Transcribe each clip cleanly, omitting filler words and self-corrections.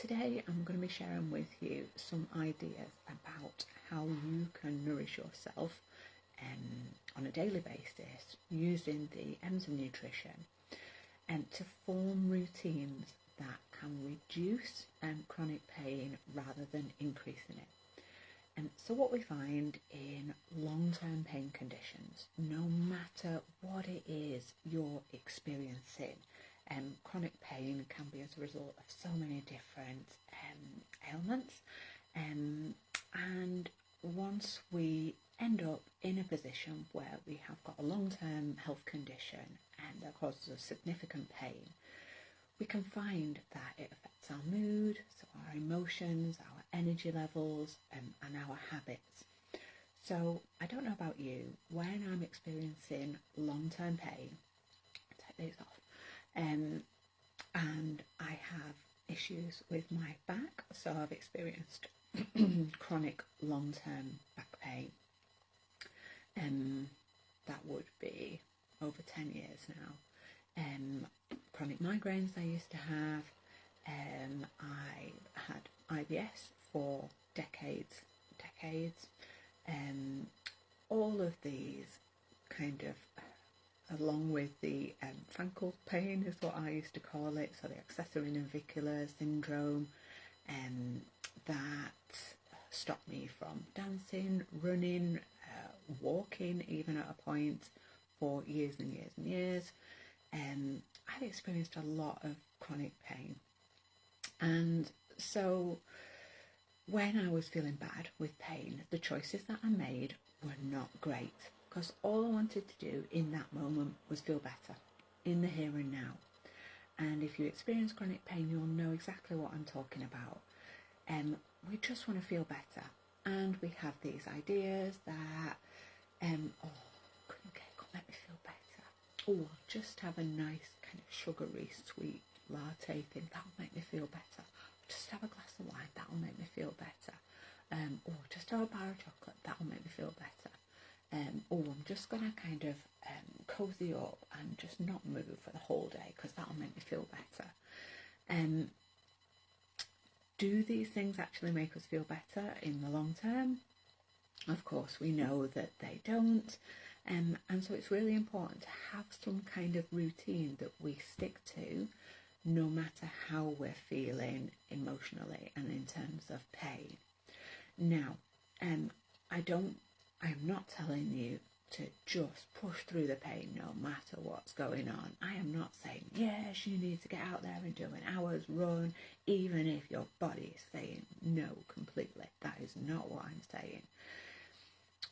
Today I'm going to be sharing with you some ideas about how you can nourish yourself on a daily basis using the M's of nutrition and to form routines that can reduce chronic pain rather than increasing it. And so what we find in long-term pain conditions, no matter what it is you're experiencing, chronic pain can be as a result of so many different ailments, and once we end up in a position where we have got a long-term health condition and that causes us significant pain, we can find that it affects our mood, so our emotions, our energy levels, and our habits. So I don't know about you, when I'm experiencing long-term pain, take these off, and I have issues with my back, so I've experienced chronic long-term back pain. That would be over 10 years now. Chronic migraines I used to have. I had IBS for decades. All of these kind of, along with the frankel pain is what I used to call it, so the accessory navicular syndrome, that stopped me from dancing, running, walking even at a point for years and years and years. I've experienced a lot of chronic pain, and so when I was feeling bad with pain, the choices that I made were not great, because all I wanted to do in that moment was feel better in the here and now. And if you experience chronic pain, you'll know exactly what I'm talking about. We just want to feel better, and we have these ideas that cooking cake will make me feel better, or just have a nice kind of sugary sweet latte thing, that'll make me feel better. Just have a glass of wine, that'll make me feel better. Or just have a bar of chocolate, that'll make me feel better. Or I'm just going to kind of cozy up and just not move for the whole day because that'll make me feel better. Do these things actually make us feel better in the long term? Of course, we know that they don't. And so it's really important to have some kind of routine that we stick to, no matter how we're feeling emotionally and in terms of pain. Now, I'm not telling you to just push through the pain no matter what's going on. I am not saying, yes, you need to get out there and do an hour's run, even if your body is saying no completely. That is not what I'm saying.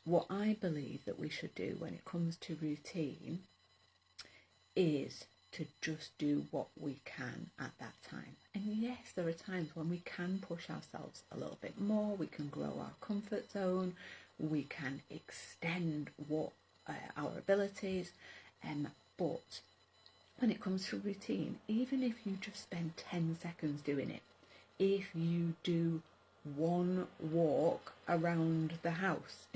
What I believe that we should do when it comes to routine is to just do what we can at that time. And yes, there are times when we can push ourselves a little bit more, we can grow our comfort zone, we can extend our abilities, but when it comes to routine, even if you just spend 10 seconds doing it, if you do one walk around the house,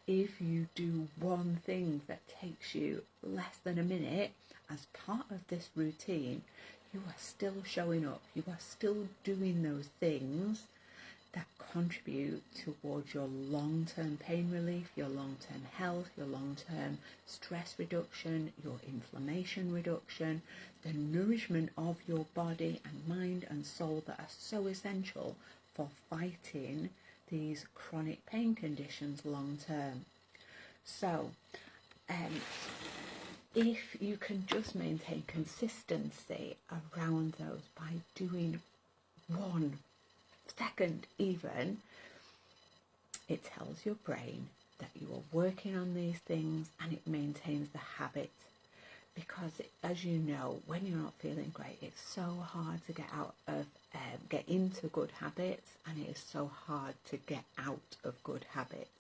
if you do one thing that takes you less than a minute as part of this routine, you are still showing up, you are still doing those things that contribute towards your long-term pain relief, your long-term health, your long-term stress reduction, your inflammation reduction, the nourishment of your body and mind and soul that are so essential for fighting these chronic pain conditions long-term. So, if you can just maintain consistency around those by doing 1 second even, it tells your brain that you are working on these things and it maintains the habit. Because as you know, when you're not feeling great, it's so hard to get into good habits, and it is so hard to get out of good habits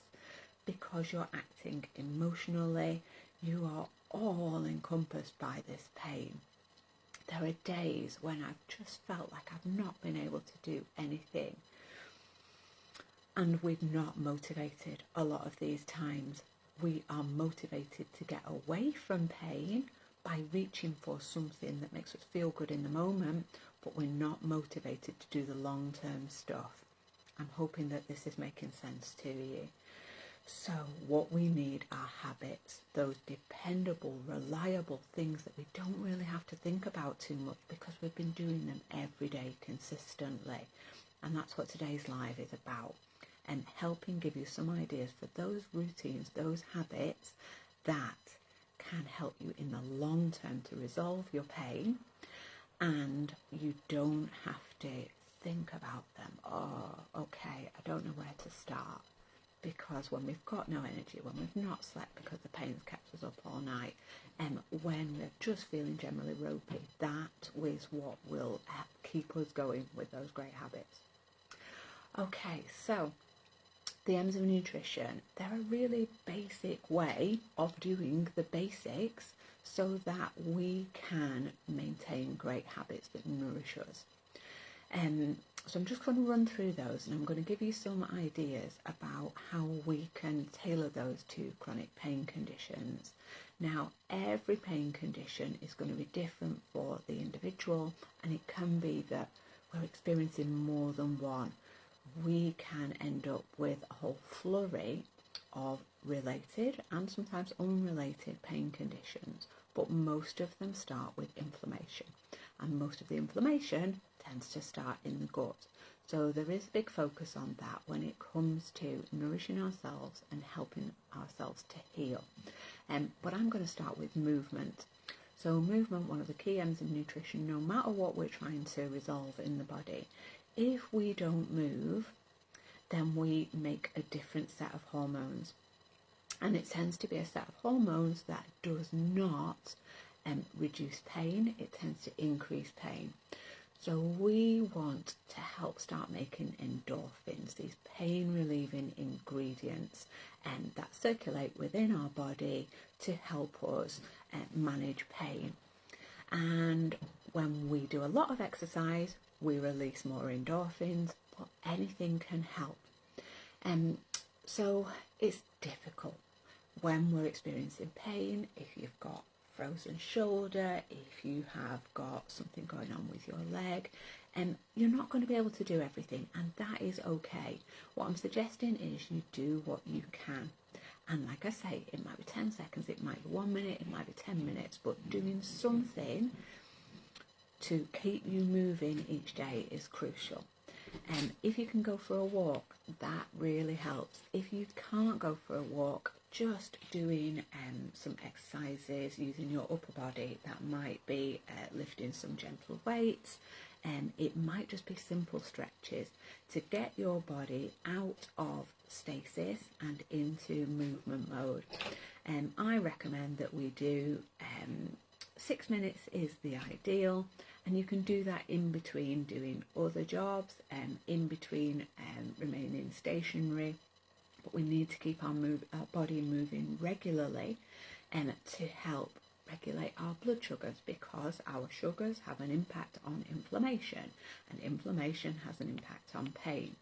because you're acting emotionally, you are all encompassed by this pain. There are days when I've just felt like I've not been able to do anything, and we're not motivated a lot of these times. We are motivated to get away from pain by reaching for something that makes us feel good in the moment, but we're not motivated to do the long-term stuff. I'm hoping that this is making sense to you. So what we need are habits, those dependable, reliable things that we don't really have to think about too much because we've been doing them every day consistently. And that's what today's live is about, and helping give you some ideas for those routines, those habits that can help you in the long term to resolve your pain, and you don't have to think about them. Oh, okay, I don't know where to start. Because when we've got no energy, when we've not slept because the pain's kept us up all night, and when we're just feeling generally ropey, that is what will keep us going with those great habits. Okay, so the M's of nutrition, they're a really basic way of doing the basics so that we can maintain great habits that nourish us. So I'm just going to run through those, and I'm going to give you some ideas about how we can tailor those to chronic pain conditions. Now, every pain condition is going to be different for the individual, and it can be that we're experiencing more than one. We can end up with a whole flurry of related and sometimes unrelated pain conditions, but most of them start with inflammation, and most of the inflammation tends to start in the gut. So there is a big focus on that when it comes to nourishing ourselves and helping ourselves to heal. But I'm going to start with movement. So movement, one of the key M's in nutrition, no matter what we're trying to resolve in the body, if we don't move, then we make a different set of hormones. And it tends to be a set of hormones that does not reduce pain, it tends to increase pain. So we want to help start making endorphins, these pain-relieving ingredients that circulate within our body to help us manage pain. And when we do a lot of exercise, we release more endorphins, but anything can help. So it's difficult when we're experiencing pain. If you've got frozen shoulder, if you have got something going on with your leg, you're not going to be able to do everything, and that is okay. What I'm suggesting is you do what you can, and like I say, it might be 10 seconds, it might be 1 minute, it might be 10 minutes, but doing something to keep you moving each day is crucial. If you can go for a walk, that really helps. If you can't go for a walk, just doing some exercises using your upper body, that might be lifting some gentle weights, and it might just be simple stretches to get your body out of stasis and into movement mode. I recommend that we do 6 minutes is the ideal, and you can do that in between doing other jobs, in between remaining stationary. But we need to keep our body moving regularly to help regulate our blood sugars, because our sugars have an impact on inflammation, and inflammation has an impact on pain.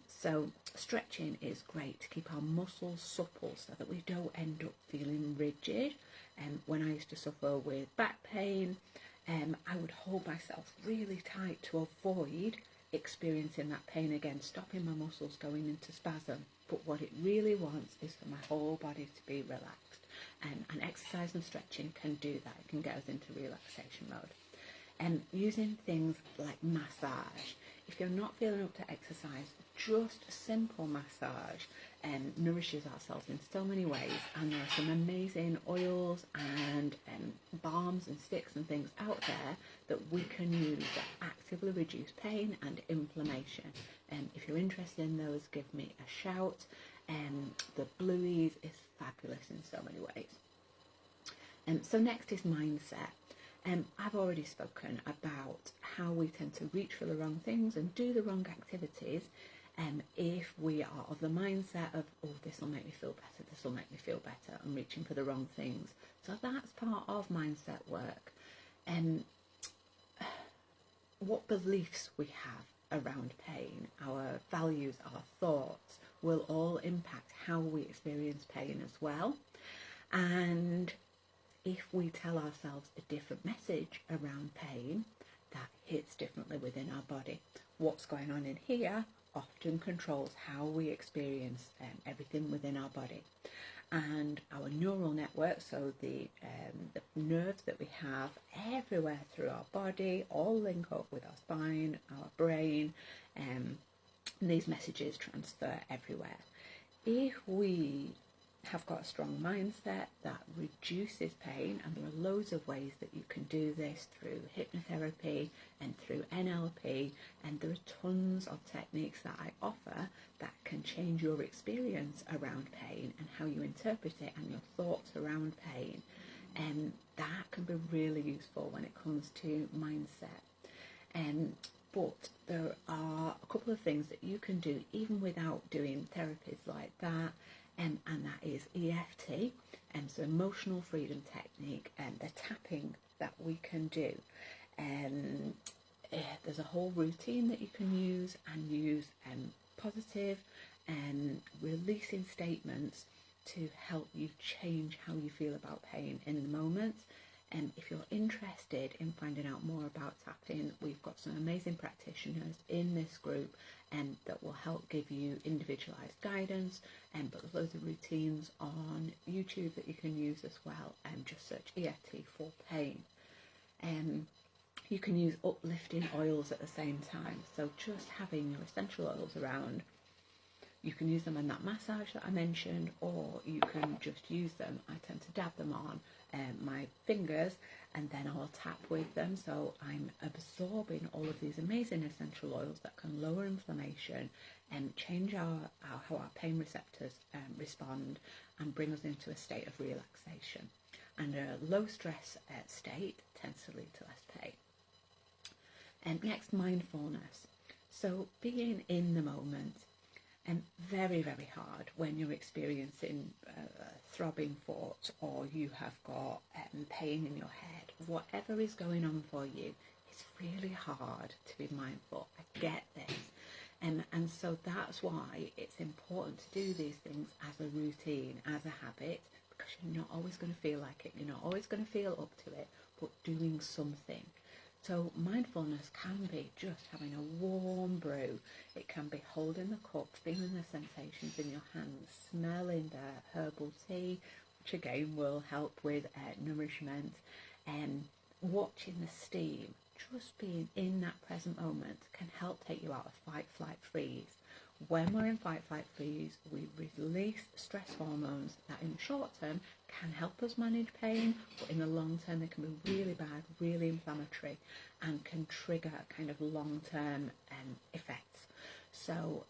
So stretching is great to keep our muscles supple so that we don't end up feeling rigid. When I used to suffer with back pain, I would hold myself really tight to avoid experiencing that pain again, stopping my muscles going into spasm. But what it really wants is for my whole body to be relaxed, and exercise and stretching can do that. It can get us into relaxation mode. Using things like massage. If you're not feeling up to exercise, just simple massage nourishes ourselves in so many ways, and there are some amazing oils and balms and sticks and things out there that we can use that actively reduce pain and inflammation. If you're interested in those, give me a shout. The Blueys is fabulous in so many ways. So next is mindset. I've already spoken about how we tend to reach for the wrong things and do the wrong activities if we are of the mindset of, oh, this will make me feel better, this will make me feel better, and reaching for the wrong things. So that's part of mindset work. What beliefs we have around pain, our values, our thoughts, will all impact how we experience pain as well. And if we tell ourselves a different message around pain that hits different body. What's going on in here often controls how we experience everything within our body. And our neural network, so the nerves that we have everywhere through our body, all link up with our spine, our brain, and these messages transfer everywhere. If we have got a strong mindset that reduces pain, and there are loads of ways that you can do this through hypnotherapy and through NLP, and there are tons of techniques that I offer that can change your experience around pain and how you interpret it and your thoughts around pain, and that can be really useful when it comes to mindset. But there are a couple of things that you can do even without doing therapies like that, and that is EFT, so emotional freedom technique, and the tapping that we can do. There's a whole routine that you can use, and use positive and releasing statements to help you change how you feel about pain in the moment. And if you're interested in finding out more about tapping, we've got some amazing practitioners in this group that will help give you individualised guidance, but there's loads of routines on YouTube that you can use as well, and just search EFT for pain. You can use uplifting oils at the same time, so just having your essential oils around. You can use them in that massage that I mentioned, or you can just use them. I tend to dab them on my fingers, and then I'll tap with them, so I'm absorbing all of these amazing essential oils that can lower inflammation and change how our pain receptors respond, and bring us into a state of relaxation. And a low stress state tends to lead to less pain. Next, mindfulness. So being in the moment. Very, very hard when you're experiencing throbbing thoughts, or you have got pain in your head. Whatever is going on for you, it's really hard to be mindful. I get this. And so that's why it's important to do these things as a routine, as a habit, because you're not always going to feel like it. You're not always going to feel up to it, but doing something. So mindfulness can be just having a warm brew. It can be holding the cup, feeling the sensations in your hands, smelling the herbal tea, which again will help with nourishment, and watching the steam. Just being in that present moment can help take you out of fight, flight, freeze. When we're in fight, flight, freeze, we release stress hormones that in the short term can help us manage pain, but in the long term they can be really bad, really inflammatory, and can trigger kind of long-term effects. So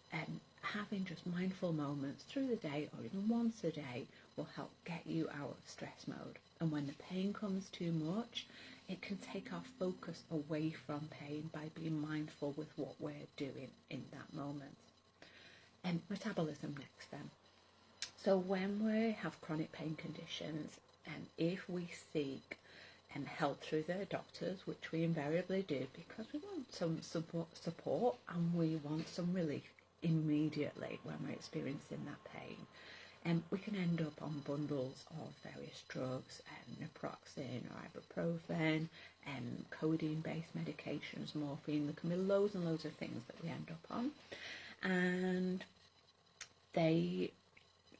having just mindful moments through the day, or even once a day, will help get you out of stress mode. And when the pain comes too much, it can take our focus away from pain by being mindful with what we're doing in that moment. And metabolism next then. So when we have chronic pain conditions, and if we seek help through their doctors, which we invariably do because we want some support and we want some relief immediately when we're experiencing that pain, we can end up on bundles of various drugs, naproxen or ibuprofen, codeine-based medications, morphine. There can be loads and loads of things that we end up on, and they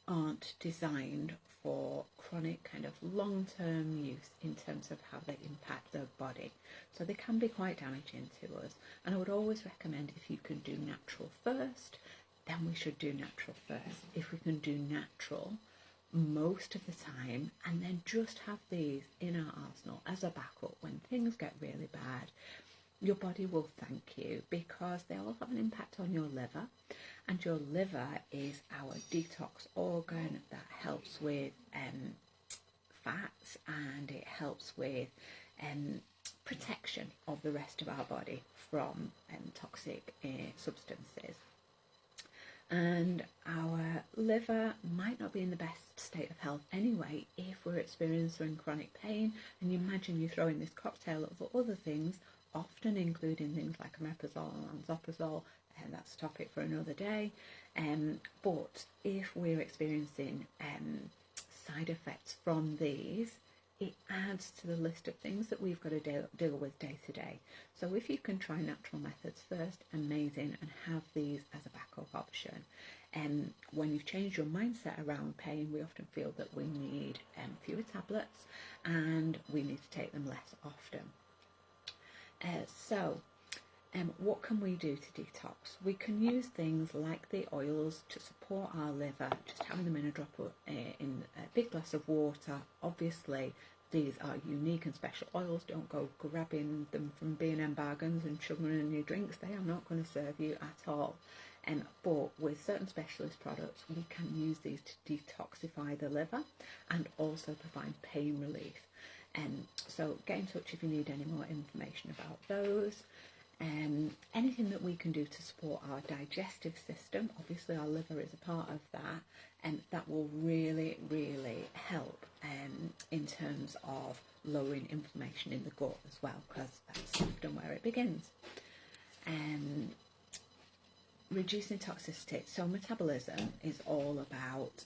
aren't designed for chronic kind of long-term use in terms of how they impact the body. So they can be quite damaging to us. And I would always recommend, if you can do natural first, then we should do natural first. If we can do natural most of the time, and then just have these in our arsenal as a backup when things get really bad, your body will thank you, because they all have an impact on your liver, and your liver is our detox organ that helps with fats, and it helps with protection of the rest of our body from toxic substances. And our liver might not be in the best state of health anyway if we're experiencing chronic pain, and you imagine you throw in this cocktail of other things, often including things like omeprazole and lansoprazole, and that's a topic for another day. But if we're experiencing side effects from these, it adds to the list of things that we've got to deal with day to day. So if you can try natural methods first, amazing, and have these as a backup option. When you've changed your mindset around pain, we often feel that we need fewer tablets and we need to take them less often. What can we do to detox? We can use things like the oils to support our liver, just having them in in a big glass of water. Obviously, these are unique and special oils. Don't go grabbing them from B&M bargains and chugging them in your drinks. They are not going to serve you at all. But with certain specialist products, we can use these to detoxify the liver and also provide pain relief. So get in touch if you need any more information about those. Anything that we can do to support our digestive system, obviously our liver is a part of that, and that will really, really help in terms of lowering inflammation in the gut as well, because that's often where it begins. Reducing toxicity. So metabolism is all about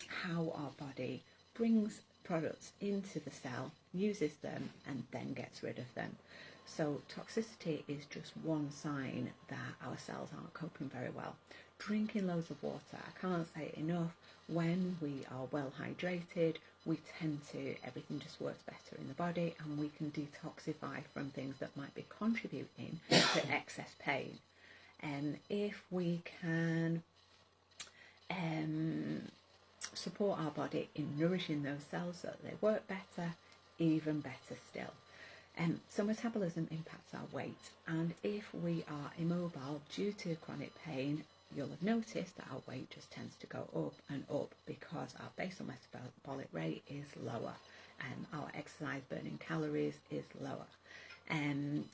how our body brings products into the cell, uses them, and then gets rid of them. So toxicity is just one sign that our cells aren't coping very well. Drinking loads of water, I can't say it enough. When we are well hydrated, we tend to, everything just works better in the body, and we can detoxify from things that might be contributing to excess pain. If we can support our body in nourishing those cells so that they work better, even better still. So metabolism impacts our weight, and if we are immobile due to chronic pain, you'll have noticed that our weight just tends to go up and up because our basal metabolic rate is lower and our exercise burning calories is lower. And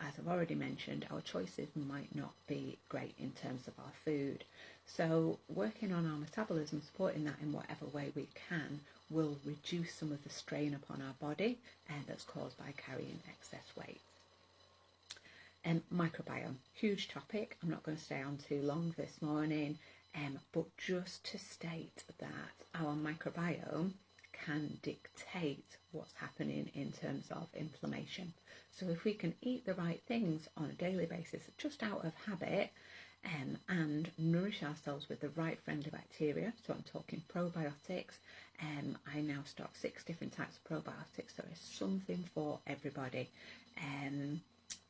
as I've already mentioned, our choices might not be great in terms of our food. So working on our metabolism, supporting that in whatever way we can, will reduce some of the strain upon our body that's caused by carrying excess weight. Microbiome, huge topic. I'm not going to stay on too long this morning, but just to state that our microbiome can dictate what's happening in terms of inflammation. So if we can eat the right things on a daily basis, just out of habit, and nourish ourselves with the right friendly bacteria, so I'm talking probiotics, I now stock 6 different types of probiotics. There is something for everybody.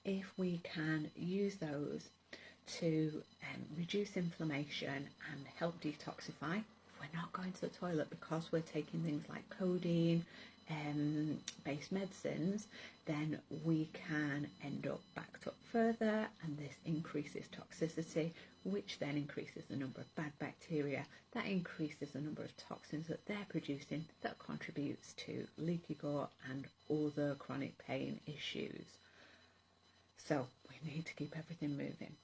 If we can use those to reduce inflammation and help detoxify, if we're not going to the toilet because we're taking things like codeine based medicines, then we can end up backed up further, and this increases toxicity, which then increases the number of bad bacteria, that increases the number of toxins that they're producing, that contributes to leaky gut and other chronic pain issues. So we need to keep everything moving.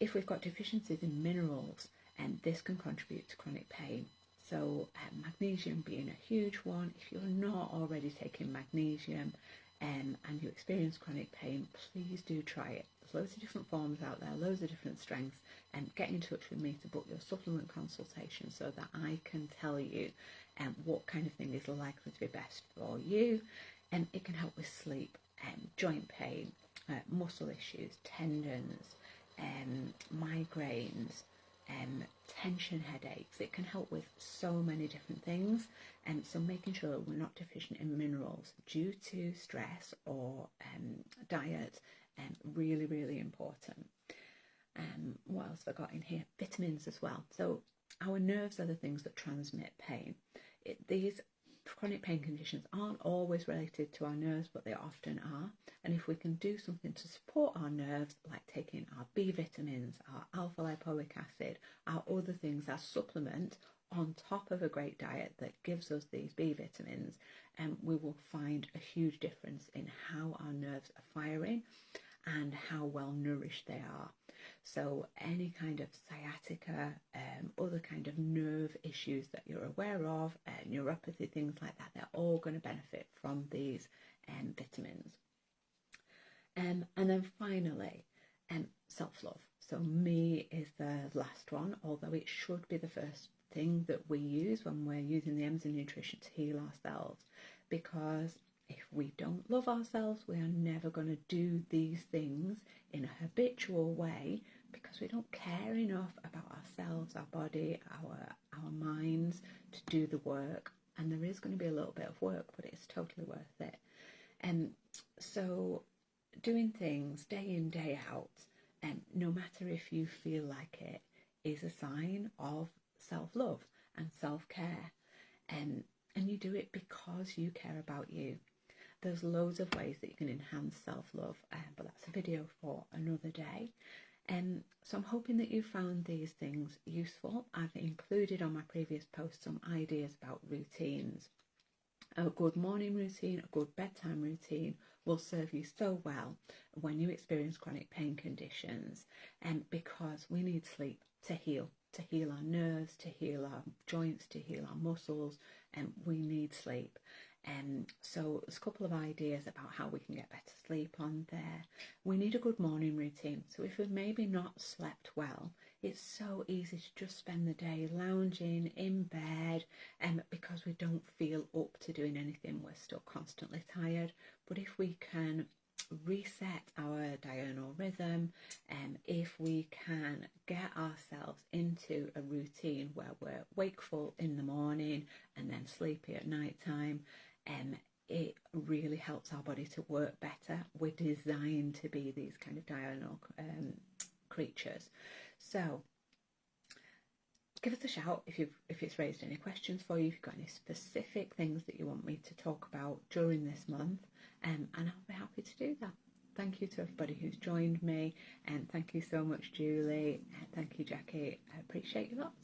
If we've got deficiencies in minerals, this can contribute to chronic pain. So magnesium being a huge one. If you're not already taking magnesium and you experience chronic pain, please do try it. There's loads of different forms out there, loads of different strengths, and get in touch with me to book your supplement consultation so that I can tell you what kind of thing is likely to be best for you. It can help with sleep, joint pain, muscle issues, tendons, migraines, tension headaches. It can help with so many different things, and so making sure that we're not deficient in minerals due to stress or diet, really, really important. What else have I got in here? Vitamins as well. So our nerves are the things that transmit pain. These chronic pain conditions aren't always related to our nerves, but they often are. And if we can do something to support our nerves, like taking our B vitamins, our alpha lipoic acid, our other things, our supplement on top of a great diet that gives us these B vitamins, we will find a huge difference in how our nerves are firing and how well nourished they are. So any kind of sciatica, other kind of nerve issues that you're aware of, neuropathy, things like that, they're all going to benefit from these vitamins. And then finally, self-love. So me is the last one, although it should be the first thing that we use when we're using the M's in nutrition to heal ourselves, because if we don't love ourselves, we are never going to do these things in a habitual way, because we don't care enough about ourselves, our body, our minds to do the work. And there is going to be a little bit of work, but it's totally worth it. And so doing things day in, day out, no matter if you feel like it, is a sign of self-love and self-care. And you do it because you care about you. There's loads of ways that you can enhance self-love, but that's a video for another day. So I'm hoping that you found these things useful. I've included on my previous post some ideas about routines. A good morning routine, a good bedtime routine will serve you so well when you experience chronic pain conditions, because we need sleep to heal our nerves, to heal our joints, to heal our muscles, and we need sleep. So there's a couple of ideas about how we can get better sleep on there. We need a good morning routine. So if we've maybe not slept well, it's so easy to just spend the day lounging in bed, because we don't feel up to doing anything. We're still constantly tired. But if we can reset our diurnal rhythm, if we can get ourselves into a routine where we're wakeful in the morning and then sleepy at night time, it really helps our body to work better. We're designed to be these kind of diurnal creatures. So give us a shout if it's raised any questions for you, if you've got any specific things that you want me to talk about during this month, and I'll be happy to do that. Thank you to everybody who's joined me, and thank you so much, Julie, and thank you, Jackie. I appreciate you lots.